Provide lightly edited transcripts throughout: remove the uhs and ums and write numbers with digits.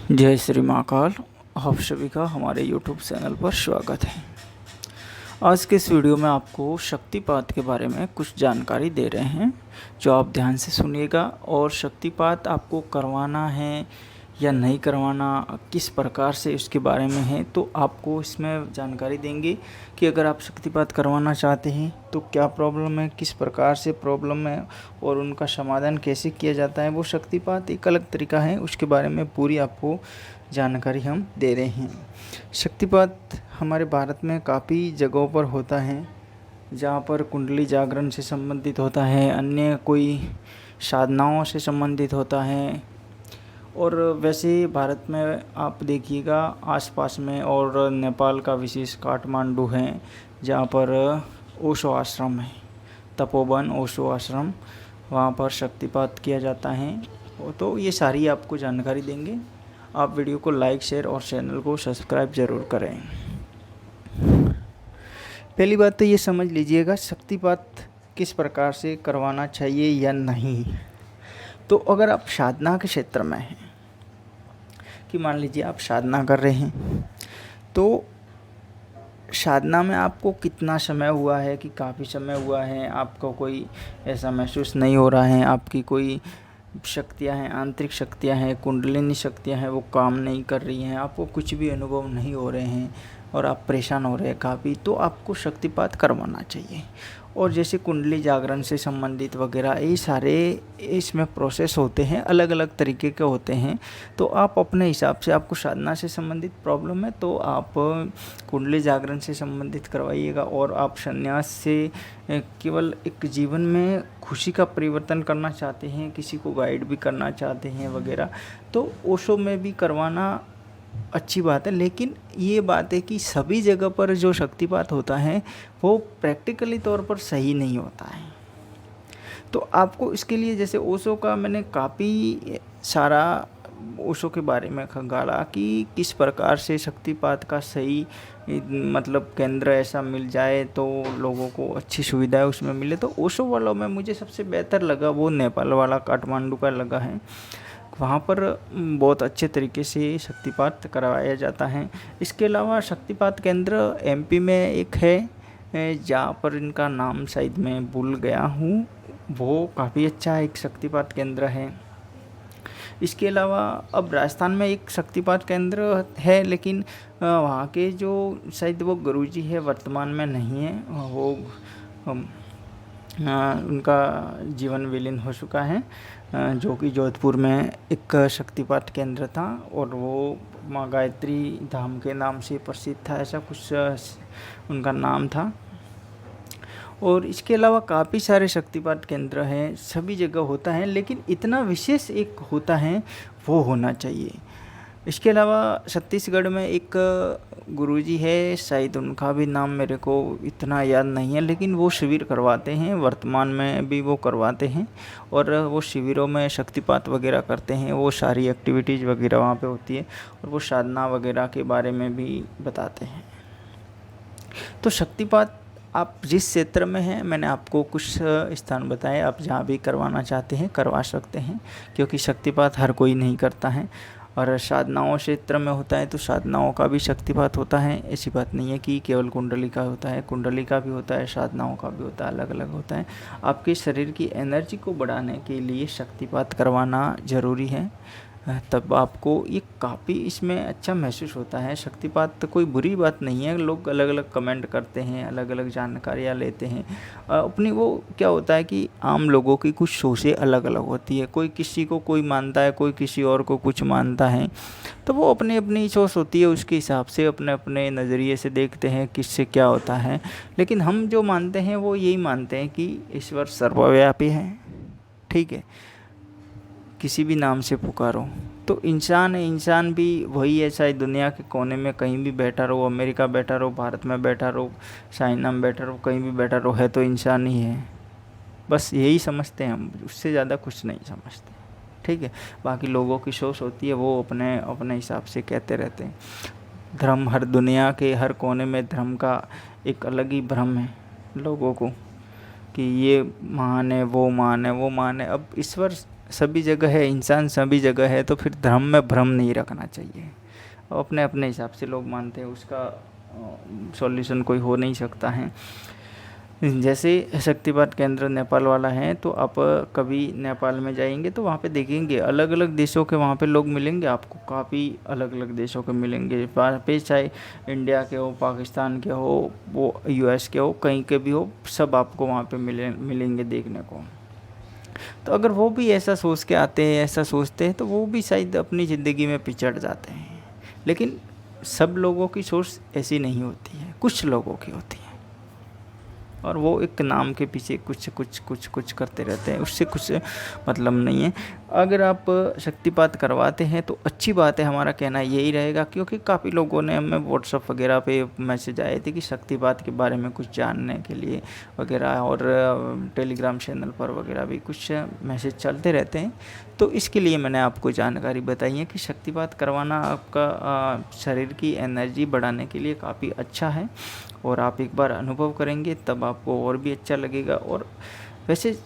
जय श्री महाकाल। आप सभी का हमारे YouTube चैनल पर स्वागत है। आज के इस वीडियो में आपको शक्तिपात के बारे में कुछ जानकारी दे रहे हैं, जो आप ध्यान से सुनिएगा। और शक्तिपात आपको करवाना है या नहीं करवाना, किस प्रकार से उसके बारे में है, तो आपको इसमें जानकारी देंगे कि अगर आप शक्तिपात करवाना चाहते हैं तो क्या प्रॉब्लम है, किस प्रकार से प्रॉब्लम है और उनका समाधान कैसे किया जाता है। वो शक्तिपात एक अलग तरीका है, उसके बारे में पूरी आपको जानकारी हम दे रहे हैं। शक्तिपात हमारे भारत में काफ़ी जगहों पर होता है, जहाँ पर कुंडली जागरण से संबंधित होता है, अन्य कोई साधनाओं से संबंधित होता है। और वैसे भारत में आप देखिएगा आसपास में, और नेपाल का विशेष काठमांडू है, जहाँ पर ओशो आश्रम है, तपोवन ओशो आश्रम, वहाँ पर शक्तिपात किया जाता है। तो ये सारी आपको जानकारी देंगे। आप वीडियो को लाइक, शेयर और चैनल को सब्सक्राइब ज़रूर करें। पहली बात तो ये समझ लीजिएगा शक्तिपात किस प्रकार से करवाना चाहिए या नहीं। तो अगर आप साधना के क्षेत्र में हैं, कि मान लीजिए आप साधना कर रहे हैं, तो साधना में आपको कितना समय हुआ है कि काफ़ी समय हुआ है, आपको कोई ऐसा महसूस नहीं हो रहा है, आपकी कोई शक्तियाँ हैं, आंतरिक शक्तियाँ हैं, कुंडलिनी शक्तियाँ हैं, वो काम नहीं कर रही हैं, आपको कुछ भी अनुभव नहीं हो रहे हैं और आप परेशान हो रहे हैं काफ़ी, तो आपको शक्तिपात करवाना चाहिए। और जैसे कुंडली जागरण से संबंधित वगैरह ये सारे इसमें प्रोसेस होते हैं, अलग अलग तरीके के होते हैं। तो आप अपने हिसाब से, आपको साधना से संबंधित प्रॉब्लम है तो आप कुंडली जागरण से संबंधित करवाइएगा। और आप संन्यास से केवल एक जीवन में खुशी का परिवर्तन करना चाहते हैं, किसी को गाइड भी करना चाहते हैं वगैरह, तो ओशो में भी करवाना अच्छी बात है। लेकिन ये बात है कि सभी जगह पर जो शक्तिपात होता है वो प्रैक्टिकली तौर पर सही नहीं होता है। तो आपको इसके लिए, जैसे ओशो का मैंने काफ़ी सारा ओशो के बारे में खंगाला कि किस प्रकार से शक्तिपात का सही मतलब केंद्र ऐसा मिल जाए तो लोगों को अच्छी सुविधाएं उसमें मिले। तो ओशो वालों में मुझे सबसे बेहतर लगा वो नेपाल वाला काठमांडू का लगा है। वहाँ पर बहुत अच्छे तरीके से शक्तिपात करवाया जाता है। इसके अलावा शक्तिपात केंद्र एमपी में एक है, जहाँ पर इनका नाम शायद मैं भूल गया हूँ, वो काफ़ी अच्छा एक शक्तिपात केंद्र है। इसके अलावा अब राजस्थान में एक शक्तिपात केंद्र है, लेकिन वहाँ के जो शायद वो गुरुजी है वर्तमान में नहीं है, वो उनका जीवन विलीन हो चुका है, जो कि जोधपुर में एक शक्तिपात केंद्र था और वो माँ गायत्री धाम के नाम से प्रसिद्ध था, ऐसा कुछ उनका नाम था। और इसके अलावा काफ़ी सारे शक्तिपात केंद्र हैं, सभी जगह होता है, लेकिन इतना विशेष एक होता है वो होना चाहिए। इसके अलावा छत्तीसगढ़ में एक गुरुजी है, शायद उनका भी नाम मेरे को इतना याद नहीं है, लेकिन वो शिविर करवाते हैं, वर्तमान में भी वो करवाते हैं। और वो शिविरों में शक्तिपात वगैरह करते हैं, वो सारी एक्टिविटीज़ वगैरह वहाँ पे होती है, और वो साधना वगैरह के बारे में भी बताते हैं। तो शक्तिपात आप जिस क्षेत्र में हैं, मैंने आपको कुछ स्थान बताए, आप जहाँ भी करवाना चाहते हैं करवा सकते हैं, क्योंकि शक्तिपात हर कोई नहीं करता है। और साधनाओं क्षेत्र में होता है तो साधनाओं का भी शक्तिपात होता है, ऐसी बात नहीं है कि केवल कुंडली का होता है, कुंडली का भी होता है, साधनाओं का भी होता है, अलग अलग होता है। आपके शरीर की एनर्जी को बढ़ाने के लिए शक्तिपात करवाना ज़रूरी है, तब आपको ये काफ़ी इसमें अच्छा महसूस होता है। शक्तिपात तो कोई बुरी बात नहीं है, लोग अलग अलग कमेंट करते हैं, अलग अलग जानकारियाँ लेते हैं अपनी। वो क्या होता है कि आम लोगों की कुछ सोचें अलग अलग होती है, कोई किसी को कोई मानता है, कोई किसी और को कुछ मानता है, तो वो अपनी अपनी सोच होती है, उसके हिसाब से अपने अपने नज़रिए से देखते हैं किससे क्या होता है। लेकिन हम जो मानते हैं वो यही मानते हैं कि ईश्वर सर्वव्यापी है, ठीक है, किसी भी नाम से पुकारो। तो इंसान है, इंसान भी वही है, चाहे दुनिया के कोने में कहीं भी बैठा रहो, अमेरिका बैठा रहो, भारत में बैठा रहो, चाइना में बैठा रहो, कहीं भी बैठा रहो, है तो इंसान ही है। बस यही समझते हैं हम, उससे ज़्यादा कुछ नहीं समझते, ठीक है। बाकी लोगों की सोच होती है, वो अपने अपने हिसाब से कहते रहते हैं। धर्म, हर दुनिया के हर कोने में धर्म का एक अलग ही भ्रम है लोगों को कि ये महान है, वो महान है, वो महान है। अब ईश्वर सभी जगह है, इंसान सभी जगह है, तो फिर धर्म में भ्रम नहीं रखना चाहिए। और अपने अपने हिसाब से लोग मानते हैं, उसका सॉल्यूशन कोई हो नहीं सकता है। जैसे शक्तिपात केंद्र नेपाल वाला है, तो आप कभी नेपाल में जाएंगे तो वहाँ पे देखेंगे अलग अलग देशों के वहाँ पे लोग मिलेंगे आपको, काफ़ी अलग अलग देशों के मिलेंगे वहाँ पे, चाहे इंडिया के हो, पाकिस्तान के हो, वो यूएस के हो, कहीं के भी हो, सब आपको वहाँ पे मिलेंगे देखने को। तो अगर वो भी ऐसा सोच के आते हैं, ऐसा सोचते हैं, तो वो भी शायद अपनी ज़िंदगी में पिछड़ जाते हैं। लेकिन सब लोगों की सोच ऐसी नहीं होती है, कुछ लोगों की होती है, और वो एक नाम के पीछे कुछ कुछ कुछ कुछ करते रहते हैं, उससे कुछ मतलब नहीं है। अगर आप शक्तिपात करवाते हैं तो अच्छी बात है, हमारा कहना यही रहेगा, क्योंकि काफ़ी लोगों ने हमें व्हाट्सअप वगैरह पे मैसेज आए थे कि शक्तिपात के बारे में कुछ जानने के लिए वगैरह, और टेलीग्राम चैनल पर वगैरह भी कुछ मैसेज चलते रहते हैं। तो इसके लिए मैंने आपको जानकारी बताई है कि शक्तिपात करवाना आपका शरीर की एनर्जी बढ़ाने के लिए काफ़ी अच्छा है, और आप एक बार अनुभव करेंगे तब आपको और भी अच्छा लगेगा। और वैसे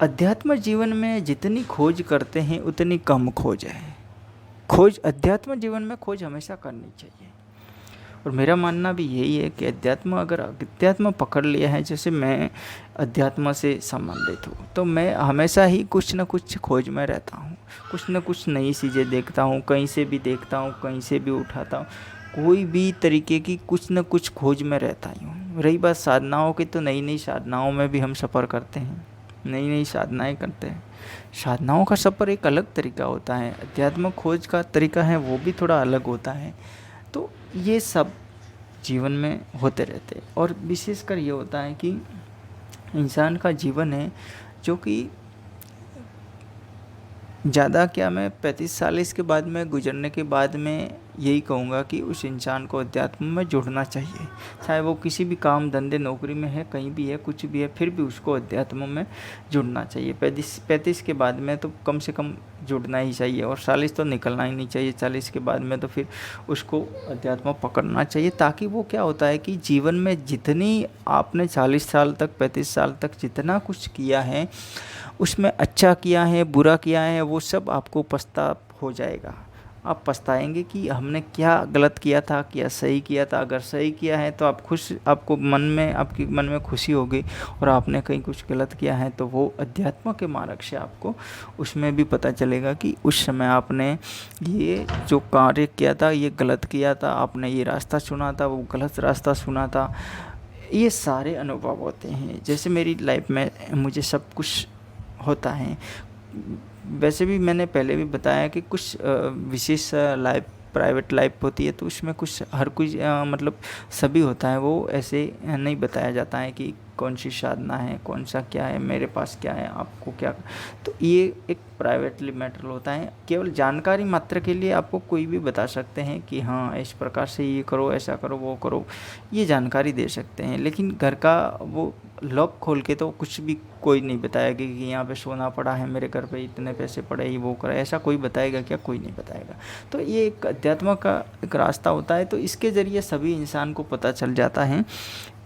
अध्यात्म जीवन में जितनी खोज करते हैं उतनी कम खोज है। खोज अध्यात्म जीवन में खोज हमेशा करनी चाहिए, और मेरा मानना भी यही है कि अगर अध्यात्म पकड़ लिया है, जैसे मैं अध्यात्म से संबंधित हूँ, तो मैं हमेशा ही कुछ न कुछ खोज में रहता हूँ, कुछ न कुछ नई चीज़ें देखता हूँ, कहीं से भी देखता हूँ, कहीं से भी उठाता हूँ, कोई भी तरीके की कुछ न कुछ खोज में रहता ही हूँ। रही बात साधनाओं की, तो नई नई साधनाओं में भी हम सफ़र करते हैं, नई नई साधनाएं करते हैं। साधनाओं का सफ़र एक अलग तरीका होता है, अध्यात्म खोज का तरीका है वो भी थोड़ा अलग होता है। तो ये सब जीवन में होते रहते हैं, और विशेषकर ये होता है कि इंसान का जीवन है जो कि ज़्यादा क्या, मैं 35-40 के बाद में गुजरने के बाद में यही कहूँगा कि उस इंसान को अध्यात्म में जुड़ना चाहिए। चाहे वो किसी भी काम धंधे नौकरी में है, कहीं भी है, कुछ भी है, फिर भी उसको अध्यात्म में जुड़ना चाहिए। 35 के बाद में तो कम से कम जुड़ना ही चाहिए, और 40 तो निकलना ही नहीं चाहिए। 40 के बाद में तो फिर उसको अध्यात्म पकड़ना चाहिए, ताकि वो क्या होता है कि जीवन में जितनी आपने 40 साल तक, 35 साल तक जितना कुछ किया है, उसमें अच्छा किया है, बुरा किया है, वो सब आपको पछतावा हो जाएगा। आप पछताएंगे कि हमने क्या गलत किया था, क्या सही किया था। अगर सही किया है तो आपको आपके मन में खुशी होगी, और आपने कहीं कुछ गलत किया है तो वो अध्यात्म के मार्ग से आपको उसमें भी पता चलेगा कि उस समय आपने ये जो कार्य किया था ये गलत किया था, आपने ये रास्ता चुना था वो गलत रास्ता चुना था। ये सारे अनुभव होते हैं। जैसे मेरी लाइफ में मुझे सब कुछ होता है। वैसे भी मैंने पहले भी बताया कि कुछ विशेष लाइफ, प्राइवेट लाइफ होती है, तो उसमें कुछ हर कोई मतलब सभी होता है, वो ऐसे नहीं बताया जाता है कि कौन सी साधना है, कौन सा क्या है, मेरे पास क्या है, आपको क्या। तो ये एक प्राइवेटली मैटर होता है। केवल जानकारी मात्र के लिए आपको कोई भी बता सकते हैं कि हाँ इस प्रकार से ये करो, ऐसा करो, वो करो, ये जानकारी दे सकते हैं। लेकिन घर का वो लॉक खोल के तो कुछ भी कोई नहीं बताएगा कि यहाँ पे सोना पड़ा है, मेरे घर पे इतने पैसे पड़े, ही वो करे, ऐसा कोई बताएगा क्या? कोई नहीं बताएगा। तो ये एक अध्यात्म का एक रास्ता होता है। तो इसके ज़रिए सभी इंसान को पता चल जाता है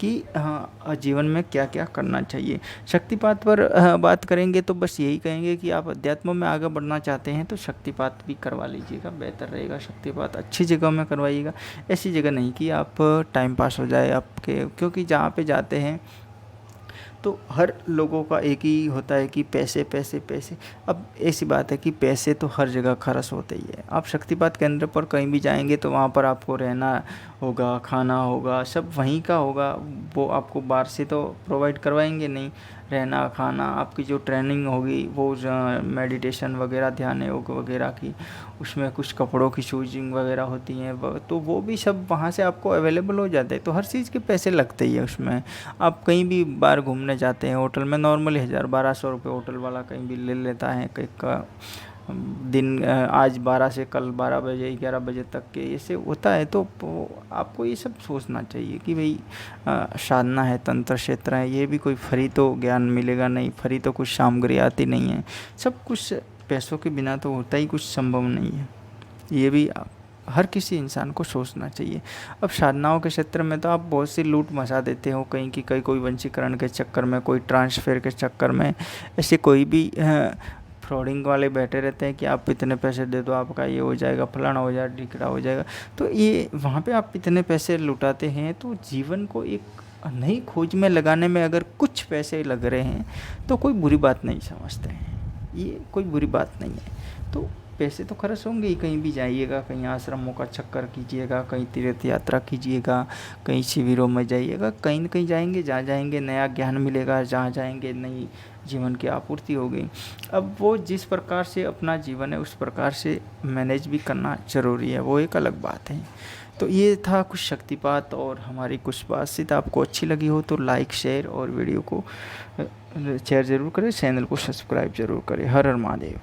कि हाँ जीवन में क्या क्या करना चाहिए। शक्तिपात पर बात करेंगे तो बस यही कहेंगे कि आप अध्यात्म में आगे बढ़ना चाहते हैं तो शक्तिपात भी करवा लीजिएगा, बेहतर रहेगा। शक्तिपात अच्छी जगह में करवाइएगा, ऐसी जगह नहीं कि आप टाइम पास हो जाए आपके, क्योंकि जहाँ पे जाते हैं तो हर लोगों का एक ही होता है कि पैसे पैसे पैसे। अब ऐसी बात है कि पैसे तो हर जगह खर्च होते ही है। आप शक्तिपात केंद्र पर कहीं भी जाएंगे तो वहाँ पर आपको रहना होगा, खाना होगा, सब वहीं का होगा। वो आपको बाहर से तो प्रोवाइड करवाएंगे नहीं। रहना खाना, आपकी जो ट्रेनिंग होगी वो मेडिटेशन वगैरह, ध्यान योग वगैरह की, उसमें कुछ कपड़ों की शूजिंग वगैरह होती हैं, तो वो भी सब वहाँ से आपको अवेलेबल हो जाते हैं। तो हर चीज़ के पैसे लगते ही है उसमें। आप कहीं भी बाहर घूमने जाते हैं होटल में, नॉर्मली 1000-1200 रुपये होटल वाला कहीं भी ले लेता है। कहीं का दिन आज 12 से कल 12 बजे 11 बजे तक के ऐसे होता है। तो आपको ये सब सोचना चाहिए कि भाई साधना है, तंत्र क्षेत्र है, ये भी कोई फ्री तो ज्ञान मिलेगा नहीं, फ्री तो कुछ सामग्री आती नहीं है। सब कुछ पैसों के बिना तो होता ही कुछ संभव नहीं है। ये भी हर किसी इंसान को सोचना चाहिए। अब साधनाओं के क्षेत्र में तो आप बहुत सी लूट मचा देते हो, कहीं की कहीं, कोई वंशीकरण के चक्कर में, कोई ट्रांसफ़र के चक्कर में, ऐसे कोई भी फ्रॉडिंग वाले बैठे रहते हैं कि आप इतने पैसे दे दो, आपका ये हो जाएगा, फलाना हो जाएगा, ढिकड़ा हो जाएगा। तो ये वहाँ पे आप इतने पैसे लुटाते हैं, तो जीवन को एक नई खोज में लगाने में अगर कुछ पैसे लग रहे हैं तो कोई बुरी बात नहीं समझते हैं, ये कोई बुरी बात नहीं है। तो पैसे तो खर्च होंगे ही, कहीं भी जाइएगा, कहीं आश्रमों का चक्कर कीजिएगा, कहीं तीर्थ यात्रा कीजिएगा, कहीं शिविरों में जाइएगा, कहीं न कहीं जाएंगे, जहाँ जाएंगे नया ज्ञान मिलेगा, जहाँ जाएंगे नई जीवन की आपूर्ति होगी। अब वो जिस प्रकार से अपना जीवन है उस प्रकार से मैनेज भी करना ज़रूरी है, वो एक अलग बात है। तो ये था कुछ शक्तिपात और हमारी कुछ बातचीत। आपको अच्छी लगी हो तो लाइक शेयर और वीडियो को शेयर ज़रूर करें, चैनल को सब्सक्राइब ज़रूर करें। हर हर महादेव।